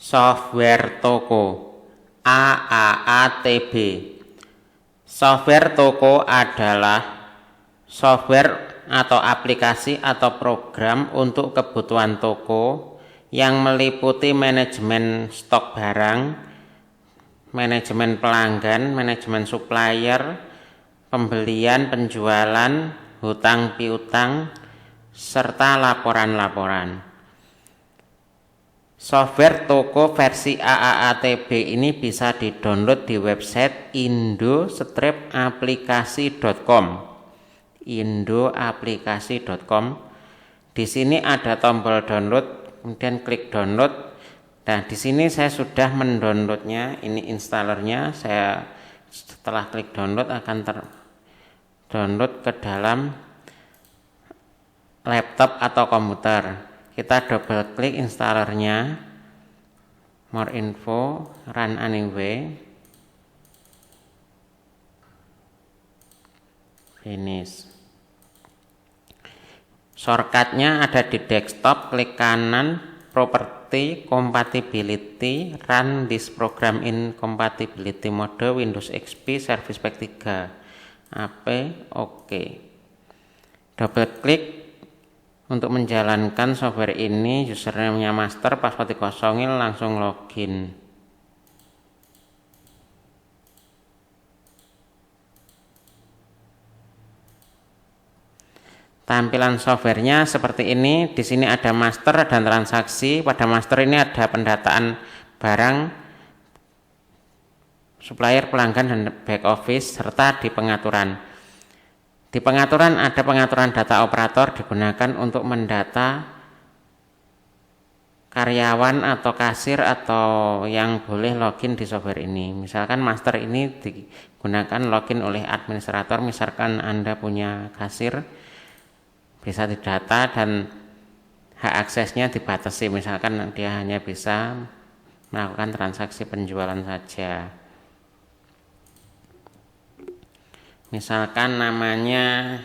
Software toko AAATB. Software toko adalah software atau aplikasi atau program untuk kebutuhan toko yang meliputi manajemen stok barang, manajemen pelanggan, manajemen supplier, pembelian, penjualan, hutang piutang, serta laporan-laporan. Software toko versi AAATB ini bisa di-download di website indo-aplikasi.com. indo-aplikasi.com. Di sini ada tombol download, kemudian klik download. Nah, di sini saya sudah mendownloadnya. Ini installernya. Saya setelah klik download akan download ke dalam laptop atau komputer. Kita double klik installernya, more info, run anyway, finish. Shortcutnya ada di desktop, klik kanan, property, compatibility, run this program in compatibility mode Windows XP Service Pack 3 AP, oke. Double klik untuk menjalankan software ini, username-nya master, password dikosongin, langsung login. Tampilan softwarenya seperti ini. Di sini ada master dan transaksi. Pada master ini ada pendataan barang, supplier, pelanggan, dan back office, serta di pengaturan. Di pengaturan ada pengaturan data operator digunakan untuk mendata karyawan atau kasir atau yang boleh login di software ini. Misalkan master ini digunakan login oleh administrator, misalkan Anda punya kasir, bisa didata dan hak aksesnya dibatasi. Misalkan dia hanya bisa melakukan transaksi penjualan saja. Misalkan namanya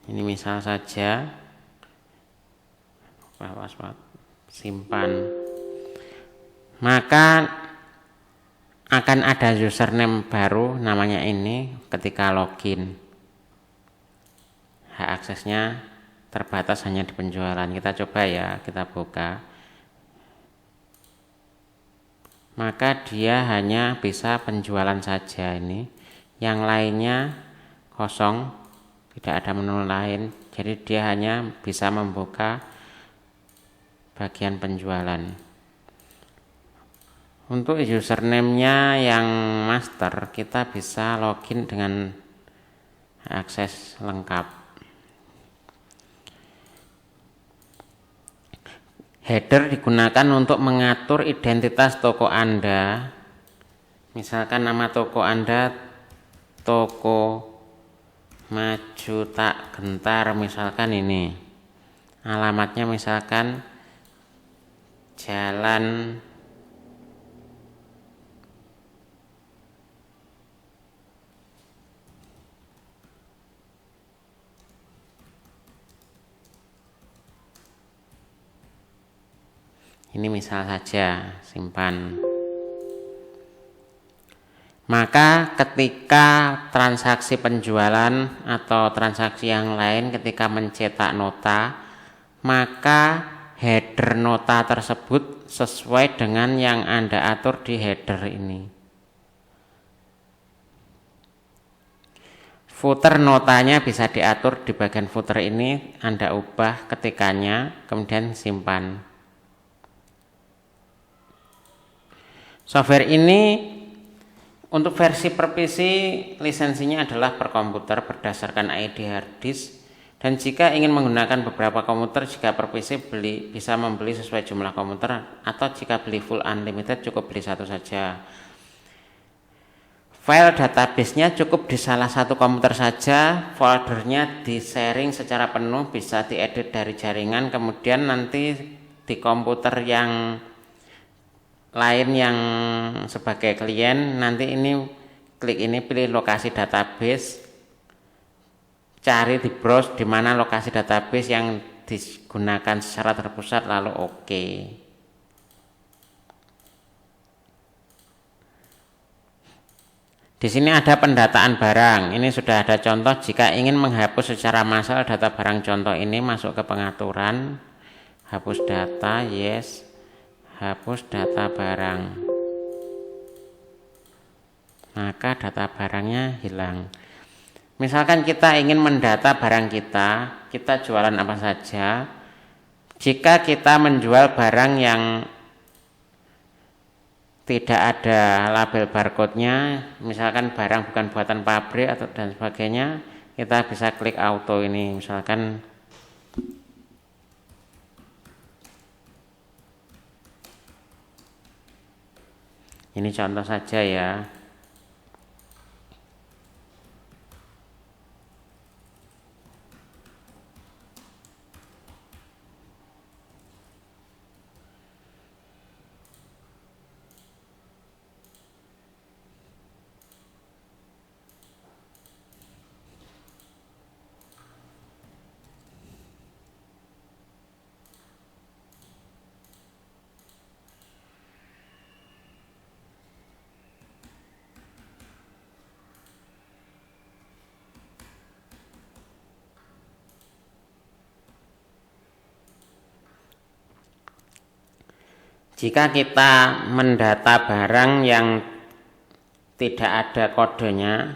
ini, misal saja simpan, maka akan ada username baru namanya ini ketika login. Hak aksesnya terbatas hanya di penjualan. Kita coba ya, kita buka. Maka dia hanya bisa penjualan saja ini. Yang lainnya kosong, tidak ada menu lain. Jadi dia hanya bisa membuka bagian penjualan. Untuk username-nya yang master, kita bisa login dengan akses lengkap. Header digunakan untuk mengatur identitas toko Anda. Misalkan nama toko Anda Toko Maju Tak Gentar, misalkan ini. Alamatnya misalkan Jalan ini, misal saja, simpan. Maka ketika transaksi penjualan atau transaksi yang lain ketika mencetak nota, maka header nota tersebut sesuai dengan yang Anda atur di header ini. Footer notanya bisa diatur di bagian footer ini, Anda ubah ketikanya, kemudian simpan. Software ini untuk versi per PC lisensinya adalah per komputer berdasarkan ID hard disk, dan jika ingin menggunakan beberapa komputer, jika per PC bisa membeli sesuai jumlah komputer, atau jika beli full unlimited cukup beli satu saja. File database-nya cukup di salah satu komputer saja, foldernya di sharing secara penuh, bisa diedit dari jaringan, kemudian nanti di komputer yang lain yang sebagai klien, nanti ini klik ini, pilih lokasi database, cari di browse di mana lokasi database yang digunakan secara terpusat, lalu oke. Di sini ada pendataan barang. Ini sudah ada contoh. Jika ingin menghapus secara massal data barang contoh ini, masuk ke pengaturan, hapus data, yes, hapus data barang. Maka data barangnya hilang. Misalkan kita ingin mendata barang kita jualan apa saja. Jika kita menjual barang yang tidak ada label barcode-nya, misalkan barang bukan buatan pabrik atau dan sebagainya, kita bisa klik auto ini. Misalkan ini contoh saja ya. Jika kita mendata barang yang tidak ada kodenya,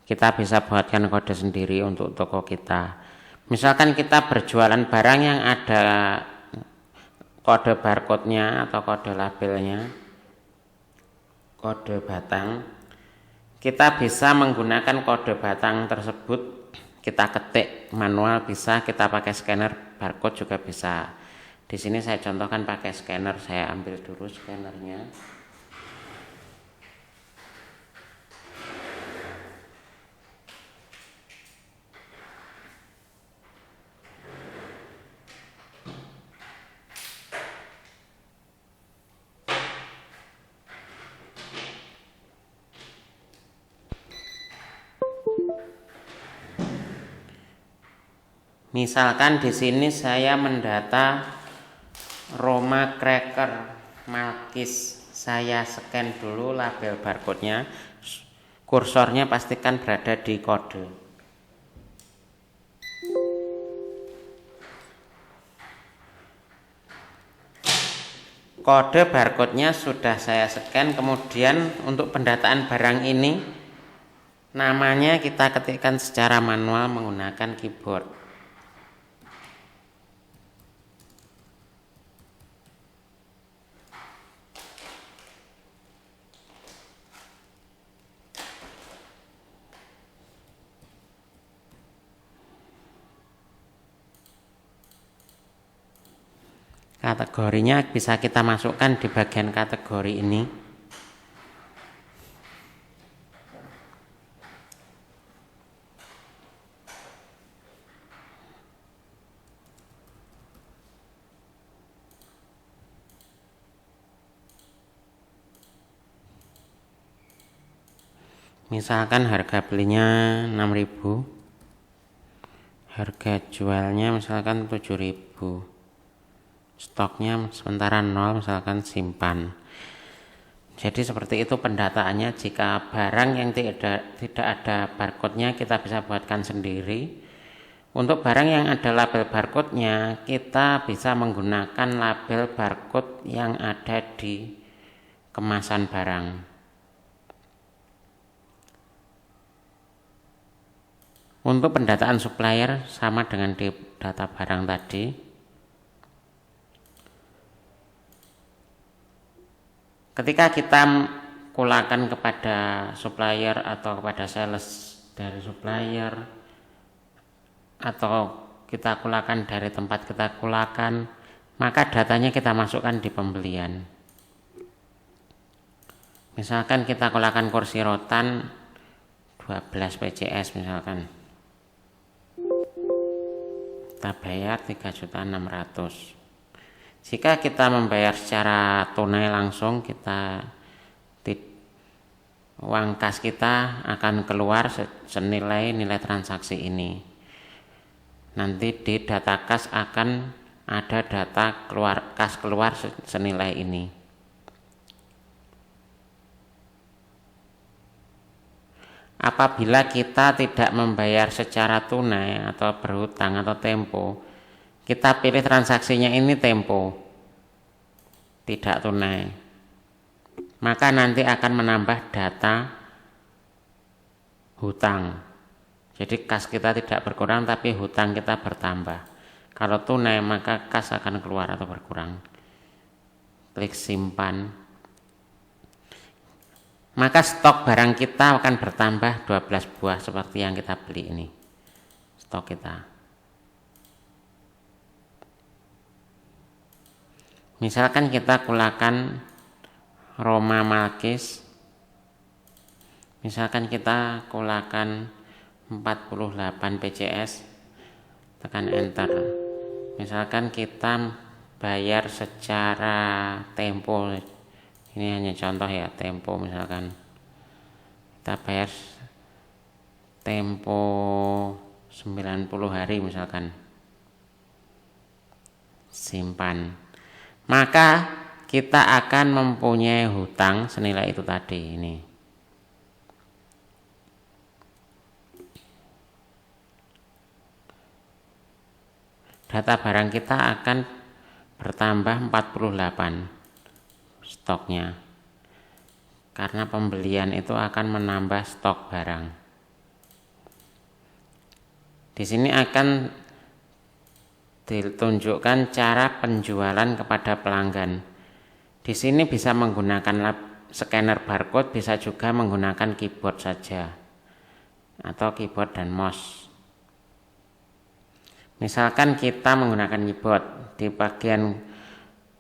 kita bisa buatkan kode sendiri untuk toko kita. Misalkan kita berjualan barang yang ada kode barcode-nya atau kode labelnya, kode batang, kita bisa menggunakan kode batang tersebut, kita ketik manual bisa, kita pakai scanner barcode juga bisa. Di sini saya contohkan pakai scanner, saya ambil dulu scannernya. Misalkan di sini saya mendata Roma Cracker Malkis, saya scan dulu label barcode-nya, kursornya pastikan berada di kode. Kode barcode-nya sudah saya scan, kemudian untuk pendataan barang ini namanya kita ketikkan secara manual menggunakan keyboard. Kategorinya bisa kita masukkan di bagian kategori ini. Misalkan harga belinya 6.000, harga jualnya misalkan 7.000, stoknya sementara 0, misalkan simpan. Jadi seperti itu pendataannya. Jika barang yang tidak ada barcode-nya, kita bisa buatkan sendiri. Untuk barang yang ada label barcode-nya, kita bisa menggunakan label barcode yang ada di kemasan barang. Untuk pendataan supplier sama dengan di data barang tadi. Ketika kita kulakan kepada supplier atau kepada sales dari supplier, atau kita kulakan dari tempat kita kulakan, maka datanya kita masukkan di pembelian. Misalkan kita kulakan kursi rotan 12 PCS misalkan, kita bayar 3.600.000. Jika kita membayar secara tunai langsung, kita uang kas kita akan keluar senilai nilai transaksi ini. Nanti di data kas akan ada data kas keluar senilai ini. Apabila kita tidak membayar secara tunai atau berhutang atau tempo, kita pilih transaksinya ini tempo, tidak tunai, maka nanti akan menambah data hutang. Jadi kas kita tidak berkurang tapi hutang kita bertambah. Kalau tunai maka kas akan keluar atau berkurang. Klik simpan. Maka stok barang kita akan bertambah 12 buah seperti yang kita beli ini. Stok kita. Misalkan kita gunakan Roma Malkis, misalkan kita gunakan 48 PCS, tekan enter. Misalkan kita bayar secara tempo, ini hanya contoh ya, tempo misalkan kita bayar tempo 90 hari misalkan, simpan. Maka kita akan mempunyai hutang senilai itu tadi ini. Data barang kita akan bertambah 48 stoknya. Karena pembelian itu akan menambah stok barang. Di sini akan ditunjukkan cara penjualan kepada pelanggan. Di sini bisa menggunakan scanner barcode, bisa juga menggunakan keyboard saja atau keyboard dan mouse. Misalkan kita menggunakan keyboard, di bagian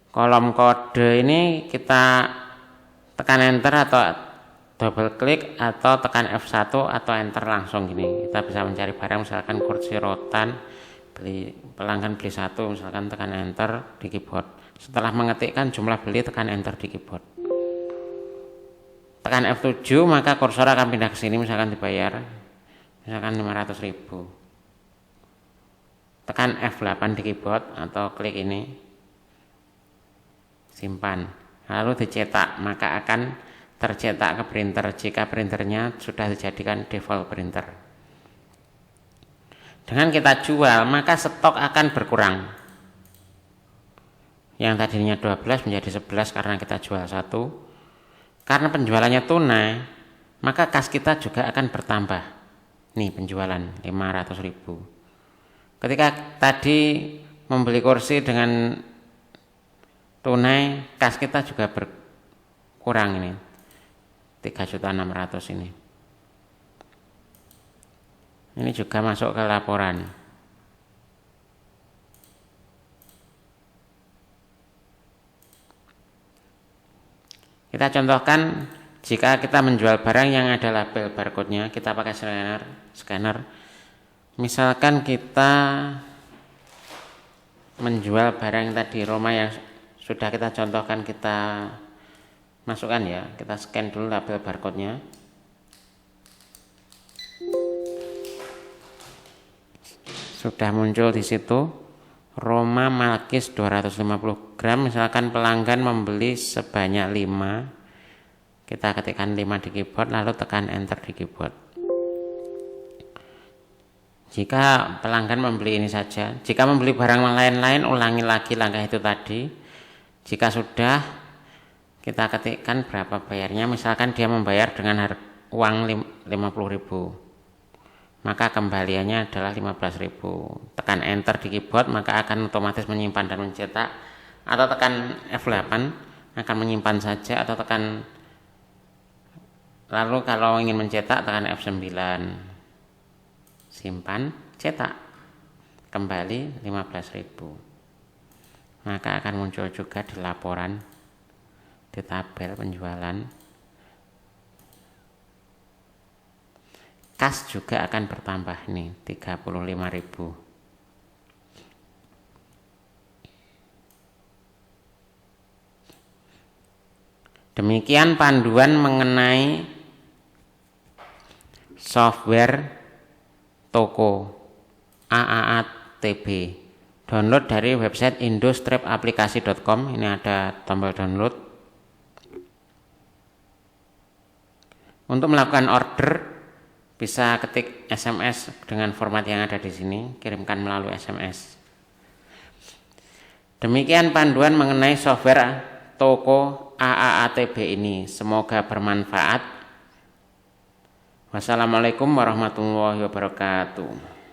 kolom kode ini kita tekan enter atau double klik atau tekan F1 atau enter langsung gini. Kita bisa mencari barang, misalkan kursi rotan, pelanggan beli 1, misalkan tekan enter di keyboard. Setelah mengetikkan jumlah beli, tekan enter di keyboard. Tekan F7 maka kursor akan pindah ke sini, misalkan dibayar misalkan 500.000. Tekan F8 di keyboard atau klik ini, simpan, lalu dicetak, maka akan tercetak ke printer jika printernya sudah dijadikan default printer. Dengan kita jual maka stok akan berkurang. Yang tadinya 12 menjadi 11 karena kita jual 1. Karena penjualannya tunai, maka kas kita juga akan bertambah. Nih penjualan 500.000. Ketika tadi membeli kursi dengan tunai, kas kita juga berkurang ini. 3.600.000 ini. Ini juga masuk ke laporan. Kita contohkan jika kita menjual barang yang ada label barcode-nya, kita pakai scanner. Misalkan kita menjual barang tadi Roma yang sudah kita contohkan, kita masukkan ya, kita scan dulu label barcode-nya. Sudah muncul di situ Roma Malkis 250 gram, misalkan pelanggan membeli sebanyak 5. Kita ketikkan 5 di keyboard lalu tekan enter di keyboard. Jika pelanggan membeli ini saja, jika membeli barang lain-lain ulangi lagi langkah itu tadi. Jika sudah, kita ketikkan berapa bayarnya, misalkan dia membayar dengan uang 50.000. Maka kembaliannya adalah 15.000. Tekan enter di keyboard maka akan otomatis menyimpan dan mencetak, atau tekan F8 akan menyimpan saja, atau tekan, lalu kalau ingin mencetak tekan F9, simpan, cetak, kembali 15.000. Maka akan muncul juga di laporan, di tabel penjualan. Kas juga akan bertambah nih 35.000. Demikian panduan mengenai software toko AAATB. Download dari website indo-aplikasi.com. Ini ada tombol download. Untuk melakukan order bisa ketik SMS dengan format yang ada di sini, kirimkan melalui SMS. Demikian panduan mengenai software toko AAATB ini. Semoga bermanfaat. Wassalamualaikum warahmatullahi wabarakatuh.